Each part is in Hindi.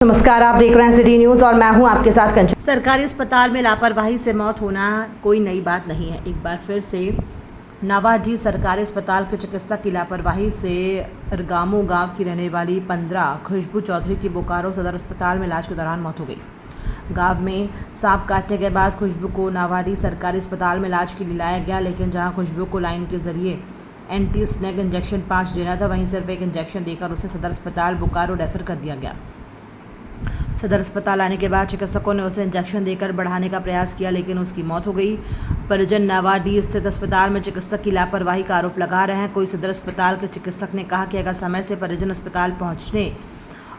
नमस्कार, आप देख रहे हैं सिटी न्यूज़ और मैं हूं आपके साथ कंचन। सरकारी अस्पताल में लापरवाही से मौत होना कोई नई बात नहीं है। एक बार फिर से नावाडीह सरकारी अस्पताल के चिकित्सक की लापरवाही से अरगामो गांव की रहने वाली 15 खुशबू चौधरी की बोकारो सदर अस्पताल में इलाज के दौरान मौत हो गई। गांव में सांप काटने के बाद खुशबू को नावाडीह सरकारी अस्पताल में इलाज के लिए लाया गया, लेकिन जहाँ खुशबू को लाइन के जरिए एंटी स्नेक इंजेक्शन 5 देना था, वहीं सिर्फ एक इंजेक्शन देकर उसे सदर अस्पताल बोकारो रेफर कर दिया गया। सदर अस्पताल आने के बाद चिकित्सकों ने उसे इंजेक्शन देकर बढ़ाने का प्रयास किया, लेकिन उसकी मौत हो गई। परिजन नावाडीह स्थित अस्पताल में चिकित्सक की लापरवाही का आरोप लगा रहे हैं। कोई सदर अस्पताल के चिकित्सक ने कहा कि अगर समय से परिजन अस्पताल पहुंचने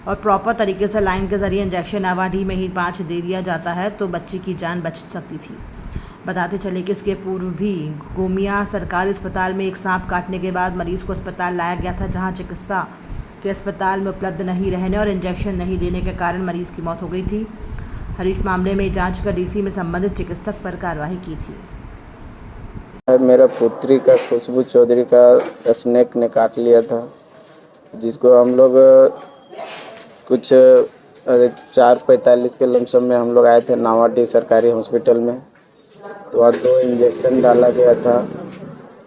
और प्रॉपर तरीके से लाइन के जरिए इंजेक्शन नावाडीह में ही 5 दे दिया जाता है तो बच्ची की जान बच सकती थी। बताते चले कि इसके पूर्व भी गोमिया सरकारी अस्पताल में एक सांप काटने के बाद मरीज को अस्पताल लाया गया था, जहाँ चिकित्सा के अस्पताल में उपलब्ध नहीं रहने और इंजेक्शन नहीं देने के कारण मरीज की मौत हो गई थी। हरीश मामले में जांच कर डीसी में संबंधित चिकित्सक पर कार्रवाई की थी। मेरा पुत्री का खुशबू चौधरी का स्नेक ने काट लिया था, जिसको हम लोग कुछ 4:45 के लमसम में हम लोग आए थे नावाडीह सरकारी हॉस्पिटल में। तो वहाँ 2 इंजेक्शन डाला गया था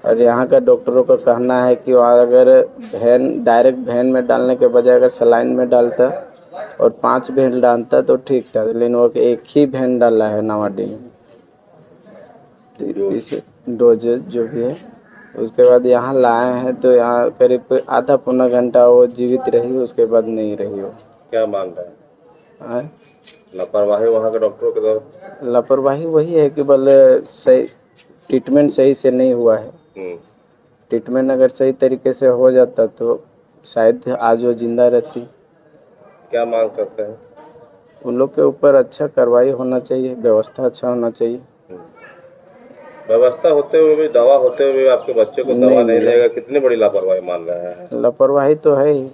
और यहाँ का डॉक्टरों का कहना है कि वहाँ अगर डायरेक्ट वेन में डालने के बजाय अगर सलाइन में डालता और 5 वेन डालता तो ठीक था, लेकिन वो एक ही वेन डाला है नावाडीह में। तो इस डोज जो भी है उसके बाद यहाँ लाए हैं, तो यहाँ करीब आधा पौना घंटा वो जीवित रही, उसके बाद नहीं रही। वो क्या मांग रहा है? लापरवाही वहाँ के डॉक्टरों के द्वारा? लापरवाही वही है कि बोले सही ट्रीटमेंट सही से नहीं हुआ है। ट्रीटमेंट अगर सही तरीके से हो जाता तो शायद आज वो जिंदा रहती। क्या मांग करते हैं? उन लोग के ऊपर अच्छा कार्रवाई होना चाहिए, व्यवस्था अच्छा होना चाहिए। व्यवस्था होते हुए भी, दवा होते हुए आपके बच्चे को दवा नहीं देगा, कितनी बड़ी लापरवाही मान रहे हैं? लापरवाही तो है ही।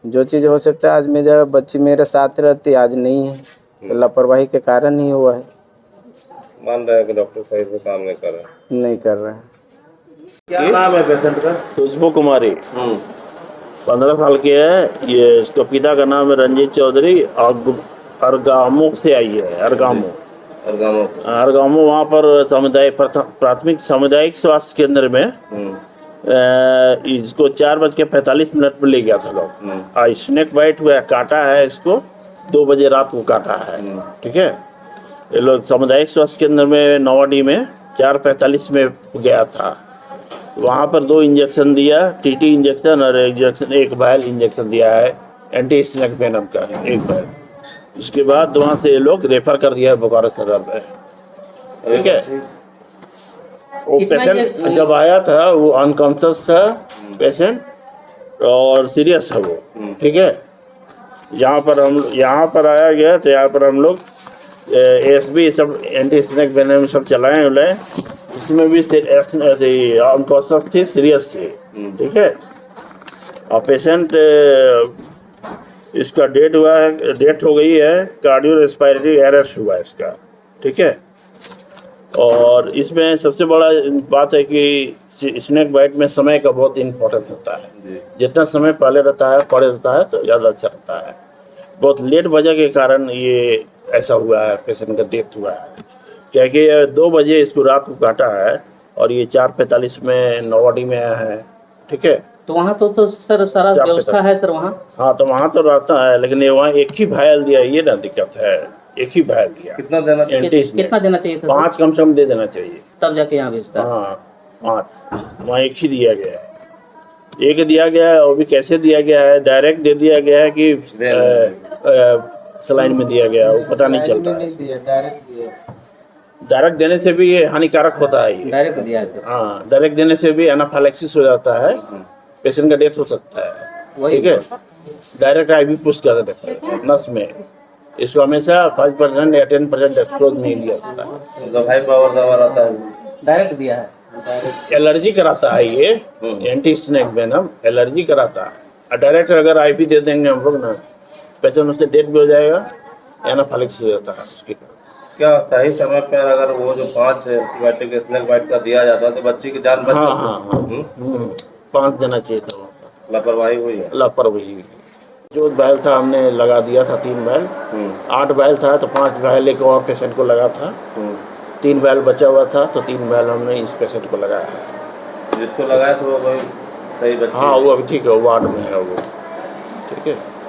जो चीज़ हो सकता है आज में जब बच्ची मेरे साथ रहती, आज नहीं है, तो लापरवाही के कारण ही हुआ है। मान रहे हैं कि डॉक्टर सही से काम नहीं कर रहे? नहीं कर रहे हैं। क्या नाम है पेशेंट का? खुशबू कुमारी 15 साल की है। ये इसका पिता का नाम है रंजीत चौधरी और अरगामो से आई है। अरगामो वहाँ पर प्राथमिक सामुदायिक स्वास्थ्य केंद्र में इसको 4:45 पर ले गया था लोग। स्नेक बाइट हुआ, काटा है इसको 2 बजे रात को काटा है। ठीक है, ये लोग सामुदायिक स्वास्थ्य केंद्र में नावाडीह में 4:45 में गया था। वहाँ पर 2 इंजेक्शन दिया, टीटी इंजेक्शन और एक वायल इंजेक्शन दिया है एंटी स्नेक वेनम का, एक वायल। उसके बाद वहाँ से ये लोग रेफर कर दिया है बोकारो सदर में। ठीक है, वो पेशेंट जब आया था वो अनकॉन्शियस था पेशेंट और सीरियस है वो। ठीक है, यहाँ पर आया गया तो यहाँ पर हम लोग ASB सब एंटी स्नेक वेनम सब चलाए उलाए, उसमें भी अनकॉन्शियस थी, सीरियस थी। ठीक है, और पेशेंट इसका डेथ हो गई है, कार्डियो रेस्पिरेटरी एरेस्ट हुआ है इसका। ठीक है, और इसमें सबसे बड़ा बात है कि स्नेक बाइट में समय का बहुत इम्पोर्टेंस होता है। जितना समय पहले रहता है तो ज़्यादा अच्छा रहता है। बहुत लेट वजह के कारण ये ऐसा हुआ है, पेशेंट का डेथ हुआ है। क्योंकि 2 बजे इसको रात को काटा है और ये 4:45 में नावाडीह में आया है। ठीक है, तो वहाँ तो सर सारा व्यवस्था है सर वहाँ? हाँ, तो वहाँ तो रहता है, लेकिन ये वहाँ एक ही वायल दिया, ये ना दिक्कत है। एक ही वायल दिया। कितना देना चाहिए था? 5 कम से कम दे देना चाहिए, तब जाके यहाँ भेजता है। हाँ 5, वहाँ एक ही दिया गया है। एक दिया गया है, वो भी कैसे दिया गया है, डायरेक्ट दे दिया गया है कि सलाइन में दिया गया, वो पता नहीं चलता है। डायरेक्ट देने से भी ये हानिकारक होता है। ये डायरेक्ट दिया है सर? हाँ, डायरेक्ट देने से भी एनाफाइलैक्सिस हो जाता है, पेशेंट का डेथ हो सकता है। ठीक है, डायरेक्ट IV पुश कर देता है नस में। इसको हमेशा 5% या 10% एक्सपोज नहीं दिया जाता है। दवाई पावर दवा रहता है, डायरेक्ट दिया है। एलर्जी कराता है ये एंटी स्नेक वेनम, एलर्जी कराता है। और डायरेक्ट अगर IV दे देंगे हम लोग ना, पेशेंट उससे डेथ भी हो जाएगा, एनाफाइलैक्सिस हो जाता है उसके। क्या सही समय पर अगर वो जो 5 एंटीबायोटिक स्नेक बाइट का दिया जाता तो बच्ची की जान बच जाती? 5 देना चाहिए था। लापरवाही हुई है। लापरवाही हुई। जो बैल था हमने लगा दिया था 3 बैल, 8 बैल था तो 5 बैल एक और पेशेंट को लगा था, 3 बैल बचा हुआ था तो 3 बैल हमने इस पेशेंट को लगाया है। जिसको लगाया तो वो कोई सही बच्ची हाँ वो अभी ठीक है, वो वार्ड में है वो, ठीक है।